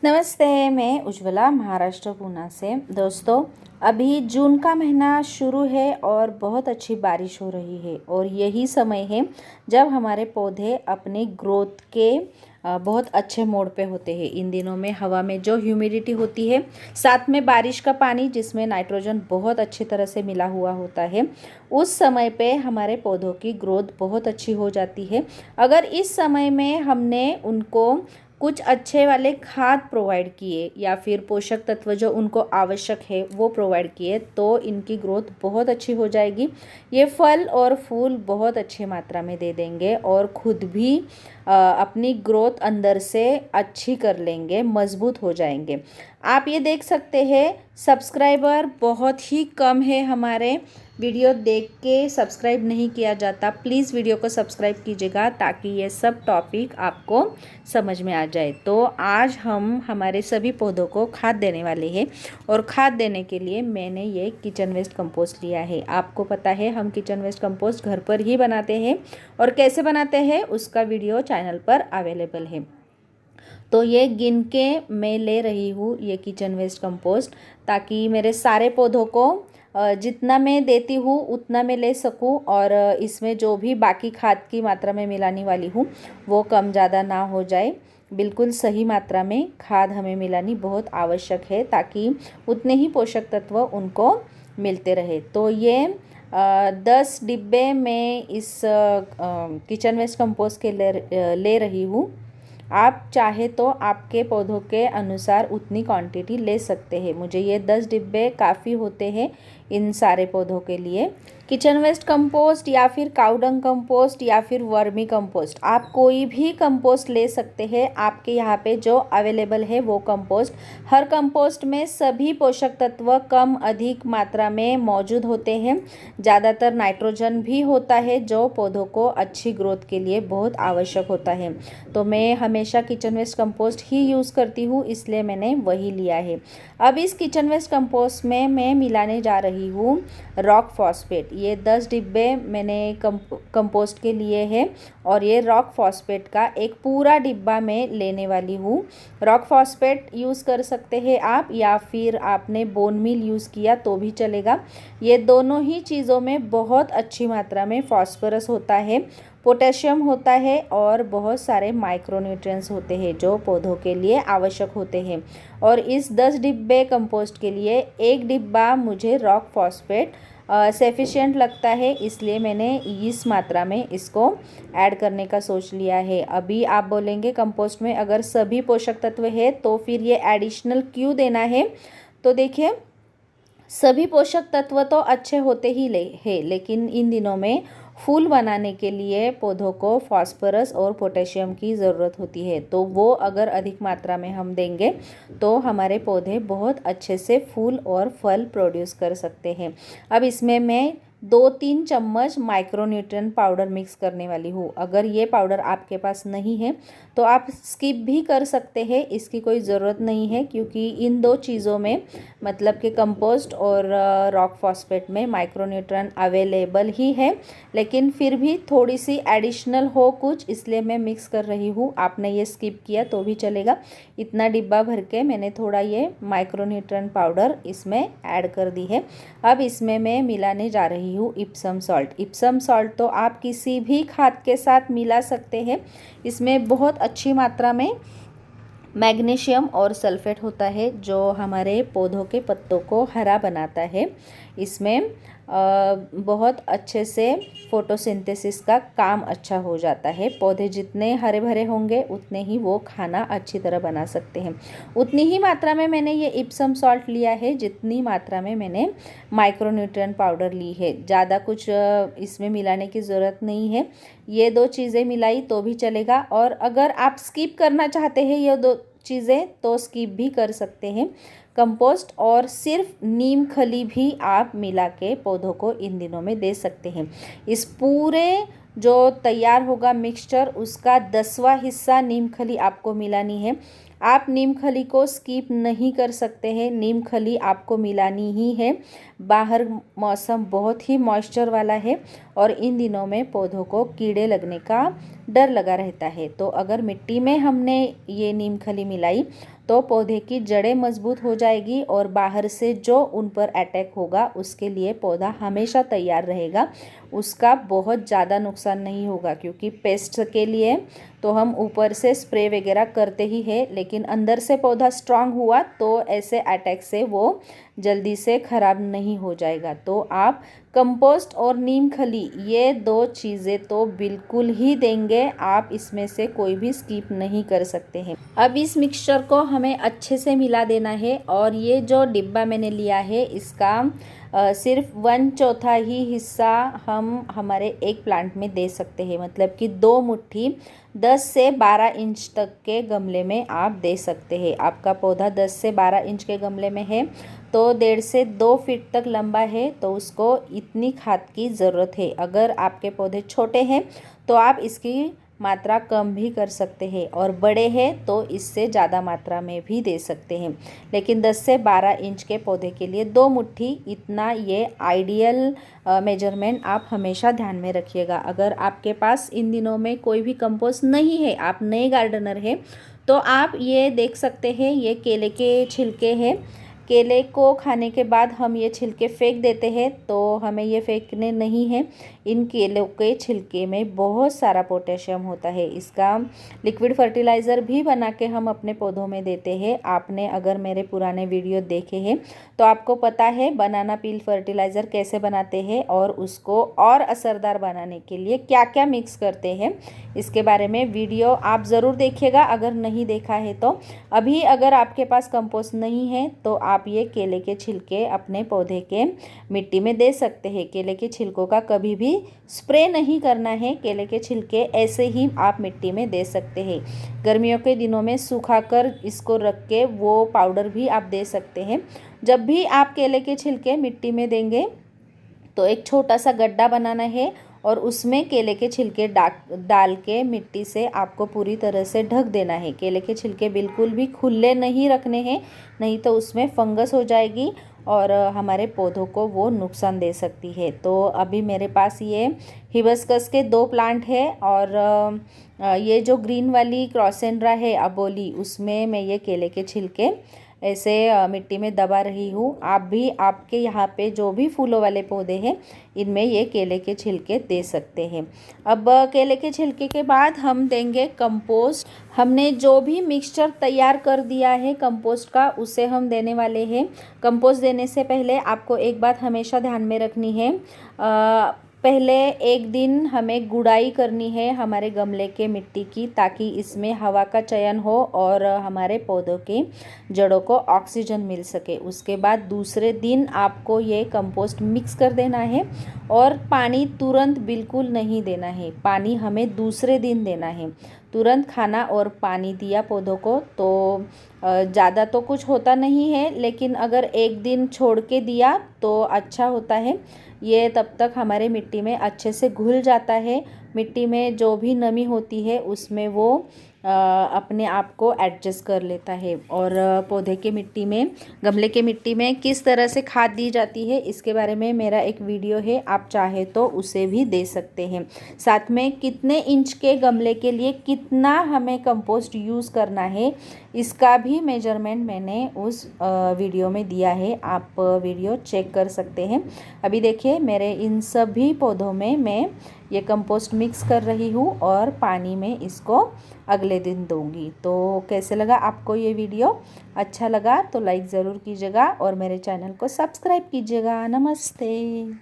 नमस्ते, मैं उज्ज्वला महाराष्ट्र पूना से। दोस्तों, अभी जून का महीना शुरू है और बहुत अच्छी बारिश हो रही है और यही समय है जब हमारे पौधे अपने ग्रोथ के बहुत अच्छे मोड पे होते हैं। इन दिनों में हवा में जो ह्यूमिडिटी होती है, साथ में बारिश का पानी जिसमें नाइट्रोजन बहुत अच्छी तरह से मिला हुआ होता है, उस समय पे हमारे पौधों की ग्रोथ बहुत अच्छी हो जाती है। अगर इस समय में हमने उनको कुछ अच्छे वाले खाद प्रोवाइड किए या फिर पोषक तत्व जो उनको आवश्यक है वो प्रोवाइड किए तो इनकी ग्रोथ बहुत अच्छी हो जाएगी। ये फल और फूल बहुत अच्छी मात्रा में दे देंगे और खुद भी अपनी ग्रोथ अंदर से अच्छी कर लेंगे, मजबूत हो जाएंगे। आप ये देख सकते हैं, सब्सक्राइबर बहुत ही कम है हमारे। वीडियो देख के सब्सक्राइब नहीं किया जाता। प्लीज़ वीडियो को सब्सक्राइब कीजिएगा ताकि ये सब टॉपिक आपको समझ में आ जाए। तो आज हम हमारे सभी पौधों को खाद देने वाले हैं और खाद देने के लिए मैंने ये किचन वेस्ट कंपोस्ट लिया है। आपको पता है हम किचन वेस्ट कंपोस्ट घर पर ही बनाते हैं और कैसे बनाते हैं उसका वीडियो चैनल पर अवेलेबल है। तो ये गिन के मैं ले रही हूँ ये किचन वेस्ट कंपोस्ट, ताकि मेरे सारे पौधों को जितना मैं देती हूँ उतना मैं ले सकूँ और इसमें जो भी बाकी खाद की मात्रा में मिलाने वाली हूँ वो कम ज़्यादा ना हो जाए। बिल्कुल सही मात्रा में खाद हमें मिलानी बहुत आवश्यक है ताकि उतने ही पोषक तत्व उनको मिलते रहे। तो ये 10 डिब्बे मैं इस किचन वेस्ट कंपोस्ट के ले रही हूँ। आप चाहे तो आपके पौधों के अनुसार उतनी क्वांटिटी ले सकते हैं। मुझे ये 10 डिब्बे काफ़ी होते हैं इन सारे पौधों के लिए। किचन वेस्ट कंपोस्ट या फिर काउडंग कंपोस्ट या फिर वर्मी कंपोस्ट, आप कोई भी कंपोस्ट ले सकते हैं। आपके यहाँ पे जो अवेलेबल है वो कंपोस्ट, हर कंपोस्ट में सभी पोषक तत्व कम अधिक मात्रा में मौजूद होते हैं। ज़्यादातर नाइट्रोजन भी होता है जो पौधों को अच्छी ग्रोथ के लिए बहुत आवश्यक होता है। तो मैं हमेशा किचन वेस्ट कंपोस्ट ही यूज़ करती हूँ, इसलिए मैंने वही लिया है। अब इस किचन वेस्ट कंपोस्ट में मैं मिलाने जा रही हूँ रॉक फॉस्फेट। ये 10 डिब्बे मैंने कंपोस्ट के लिए हैं और ये रॉक फॉस्फेट का एक पूरा डिब्बा मैं लेने वाली हूँ। रॉक फॉस्फेट यूज़ कर सकते हैं आप, या फिर आपने बोन मील यूज़ किया तो भी चलेगा। ये दोनों ही चीज़ों में बहुत अच्छी मात्रा में फॉस्फोरस होता है, पोटेशियम होता है और बहुत सारे माइक्रोन्यूट्रिएंट्स होते हैं जो पौधों के लिए आवश्यक होते हैं। और इस 10 डिब्बे कंपोस्ट के लिए एक डिब्बा मुझे रॉक फॉस्फेट सफिशिएंट लगता है, इसलिए मैंने इस मात्रा में इसको ऐड करने का सोच लिया है। अभी आप बोलेंगे कंपोस्ट में अगर सभी पोषक तत्व है तो फिर ये एडिशनल क्यों देना है? तो देखिए, सभी पोषक तत्व तो अच्छे होते ही हैं, लेकिन इन दिनों में फूल बनाने के लिए पौधों को फास्फोरस और पोटेशियम की ज़रूरत होती है। तो वो अगर अधिक मात्रा में हम देंगे तो हमारे पौधे बहुत अच्छे से फूल और फल प्रोड्यूस कर सकते हैं। अब इसमें मैं 2-3 चम्मच माइक्रोन्यूट्रिएंट पाउडर मिक्स करने वाली हूँ। अगर ये पाउडर आपके पास नहीं है तो आप स्किप भी कर सकते हैं, इसकी कोई ज़रूरत नहीं है, क्योंकि इन दो चीज़ों में मतलब कि कंपोस्ट और रॉक फॉस्फेट में माइक्रोन्यूट्रिएंट अवेलेबल ही है, लेकिन फिर भी थोड़ी सी एडिशनल हो कुछ, इसलिए मैं मिक्स कर रही हूँ। आपने ये स्किप किया तो भी चलेगा। इतना डिब्बा भर के मैंने थोड़ा ये माइक्रोन्यूट्रिएंट पाउडर इसमें ऐड कर दी है। अब इसमें मैं मिलाने जा रही हूँ इप्सम सॉल्ट। इप्सम सॉल्ट तो आप किसी भी खाद के साथ मिला सकते हैं। इसमें बहुत अच्छी मात्रा में मैग्नीशियम और सल्फेट होता है जो हमारे पौधों के पत्तों को हरा बनाता है। इसमें बहुत अच्छे से फोटोसिंथेसिस का काम अच्छा हो जाता है। पौधे जितने हरे भरे होंगे उतने ही वो खाना अच्छी तरह बना सकते हैं। उतनी ही मात्रा में मैंने ये इप्सम सॉल्ट लिया है जितनी मात्रा में मैंने माइक्रोन्यूट्रिएंट पाउडर ली है। ज़्यादा कुछ इसमें मिलाने की ज़रूरत नहीं है। ये दो चीज़ें मिलाई तो भी चलेगा, और अगर आप स्किप करना चाहते हैं ये दो चीज़ें तो स्किप भी कर सकते हैं। कंपोस्ट और सिर्फ नीम खली भी आप मिला के पौधों को इन दिनों में दे सकते हैं। इस पूरे जो तैयार होगा मिक्सचर उसका 10वां हिस्सा नीम खली आपको मिलानी है। आप नीम खली को स्किप नहीं कर सकते हैं, नीम खली आपको मिलानी ही है। बाहर मौसम बहुत ही मॉइस्चर वाला है और इन दिनों में पौधों को कीड़े लगने का डर लगा रहता है। तो अगर मिट्टी में हमने ये नीम खली मिलाई तो पौधे की जड़ें मजबूत हो जाएगी और बाहर से जो उन पर अटैक होगा उसके लिए पौधा हमेशा तैयार रहेगा, उसका बहुत ज़्यादा नुकसान नहीं होगा। क्योंकि पेस्ट के लिए तो हम ऊपर से स्प्रे वगैरह करते ही है, लेकिन अंदर से पौधा स्ट्रांग हुआ तो ऐसे अटैक से वो जल्दी से ख़राब नहीं हो जाएगा। तो आप कंपोस्ट और नीम खली ये 2 चीज़ें तो बिल्कुल ही देंगे, आप इसमें से कोई भी स्किप नहीं कर सकते हैं। अब इस मिक्सचर को हमें अच्छे से मिला देना है और ये जो डिब्बा मैंने लिया है इसका सिर्फ 1/4 ही हिस्सा हम हमारे एक प्लांट में दे सकते हैं। मतलब कि 2 मुट्ठी 10 से 12 इंच तक के गमले में आप दे सकते हैं। आपका पौधा 10 से 12 इंच के गमले में है तो 1.5 से 2 फीट तक लंबा है, तो उसको इतनी खाद की ज़रूरत है। अगर आपके पौधे छोटे हैं तो आप इसकी मात्रा कम भी कर सकते हैं और बड़े हैं तो इससे ज़्यादा मात्रा में भी दे सकते हैं। लेकिन 10 से 12 इंच के पौधे के लिए 2 मुट्ठी इतना ये आइडियल मेजरमेंट आप हमेशा ध्यान में रखिएगा। अगर आपके पास इन दिनों में कोई भी कंपोस्ट नहीं है, आप नए गार्डनर हैं, तो आप ये देख सकते हैं, ये केले के छिलके हैं। केले को खाने के बाद हम ये छिलके फेंक देते हैं, तो हमें ये फेंकने नहीं है। इन केलों के छिलके में बहुत सारा पोटेशियम होता है। इसका लिक्विड फर्टिलाइज़र भी बना के हम अपने पौधों में देते हैं। आपने अगर मेरे पुराने वीडियो देखे हैं तो आपको पता है बनाना पील फर्टिलाइज़र कैसे बनाते हैं और उसको और असरदार बनाने के लिए क्या क्या मिक्स करते हैं, इसके बारे में वीडियो आप ज़रूर देखिएगा अगर नहीं देखा है तो। अभी अगर आपके पास कंपोस्ट नहीं है तो आप ये केले के छिलके अपने पौधे के मिट्टी में दे सकते हैं। केले के छिलकों का कभी भी स्प्रे नहीं करना है, केले के छिलके ऐसे ही आप मिट्टी में दे सकते हैं। गर्मियों के दिनों में सुखाकर इसको रख के वो पाउडर भी आप दे सकते हैं। जब भी आप केले के छिलके मिट्टी में देंगे तो एक छोटा सा गड्ढा बनाना है और उसमें केले के छिलके डाल के मिट्टी से आपको पूरी तरह से ढक देना है। केले के छिलके बिल्कुल भी खुले नहीं रखने हैं, नहीं तो उसमें फंगस हो जाएगी और हमारे पौधों को वो नुकसान दे सकती है। तो अभी मेरे पास ये हिबिस्कस के 2 प्लांट है और ये जो ग्रीन वाली क्रॉसेंड्रा है अबोली, उसमें मैं ये केले के छिलके ऐसे मिट्टी में दबा रही हूँ। आप भी आपके यहाँ पे जो भी फूलों वाले पौधे हैं इनमें ये केले के छिलके दे सकते हैं। अब केले के छिलके के बाद हम देंगे कंपोस्ट। हमने जो भी मिक्सचर तैयार कर दिया है कंपोस्ट का उसे हम देने वाले हैं। कंपोस्ट देने से पहले आपको एक बात हमेशा ध्यान में रखनी है, पहले एक दिन हमें गुड़ाई करनी है हमारे गमले के मिट्टी की, ताकि इसमें हवा का चयन हो और हमारे पौधों के जड़ों को ऑक्सीजन मिल सके। उसके बाद दूसरे दिन आपको ये कंपोस्ट मिक्स कर देना है और पानी तुरंत बिल्कुल नहीं देना है, पानी हमें दूसरे दिन देना है। तुरंत खाना और पानी दिया पौधों को तो ज़्यादा तो कुछ होता नहीं है, लेकिन अगर एक दिन छोड़ के दिया तो अच्छा होता है। ये तब तक हमारे मिट्टी में अच्छे से घुल जाता है। मिट्टी में जो भी नमी होती है उसमें वो अपने आप को एडजस्ट कर लेता है। और पौधे के मिट्टी में, गमले के मिट्टी में किस तरह से खाद दी जाती है इसके बारे में मेरा एक वीडियो है, आप चाहे तो उसे भी दे सकते हैं। साथ में कितने इंच के गमले के लिए कितना हमें कंपोस्ट यूज़ करना है इसका भी मेजरमेंट मैंने उस वीडियो में दिया है, आप वीडियो चेक कर सकते हैं। अभी देखिए मेरे इन सभी पौधों में मैं ये कंपोस्ट मिक्स कर रही हूँ और पानी में इसको अगले दिन दूंगी। तो कैसे लगा आपको ये वीडियो? अच्छा लगा तो लाइक ज़रूर कीजिएगा और मेरे चैनल को सब्सक्राइब कीजिएगा। नमस्ते।